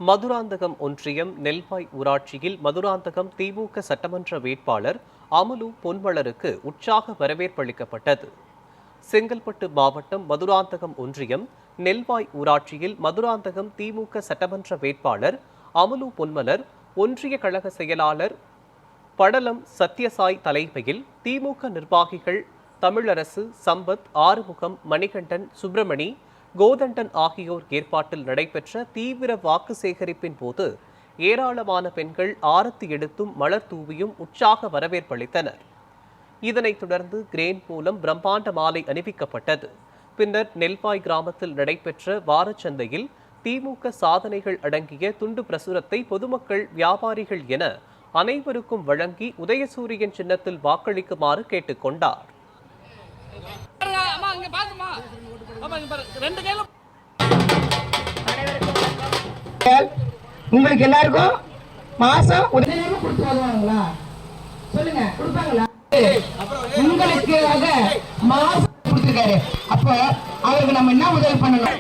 மதுராந்தகம் ஒன்றியம் நெல்வாய் ஊராட்சியில் மதுராந்தகம் திமுக சட்டமன்ற வேட்பாளர் அமுலு பொன்வளருக்கு உற்சாக வரவேற்பளிக்கப்பட்டது. செங்கல்பட்டு மாவட்டம் மதுராந்தகம் ஒன்றியம் நெல்வாய் ஊராட்சியில் மதுராந்தகம் திமுக சட்டமன்ற வேட்பாளர் அமுலு பொன்மலர் ஒன்றிய கழக செயலாளர் படலம் சத்யசாய் தலைமையில் திமுக நிர்வாகிகள் தமிழரசு, சம்பத், ஆறுமுகம், மணிகண்டன், சுப்பிரமணி, கோதண்டன் ஆகியோர் ஏற்பாட்டில் நடைபெற்ற தீவிர வாக்கு சேகரிப்பின் போது ஏராளமான பெண்கள் ஆரத்தி எடுத்தும் மலர் தூவியும் உற்சாக வரவேற்பளித்தனர். இதனைத் தொடர்ந்து கிரேன் மூலம் பிரம்மாண்ட மாலை அணிவிக்கப்பட்டது. பின்னர் நெல்வாய் கிராமத்தில் நடைபெற்ற வாரச்சந்தையில் திமுக சாதனைகள் அடங்கிய துண்டு பிரசுரத்தை பொதுமக்கள், வியாபாரிகள் என அனைவருக்கும் வழங்கி உதயசூரியன் சின்னத்தில் வாக்களிக்குமாறு கேட்டுக்கொண்டார். உங்களுக்கு எல்லாருக்கும் மாசம் உதவி கொடுத்துருவாங்களா? சொல்லுங்க, கொடுப்பாங்களா? உங்களுக்காக மாசம் கொடுத்துருக்காரு. அப்ப அவருக்கு நம்ம என்ன உதவி பண்ணணும்?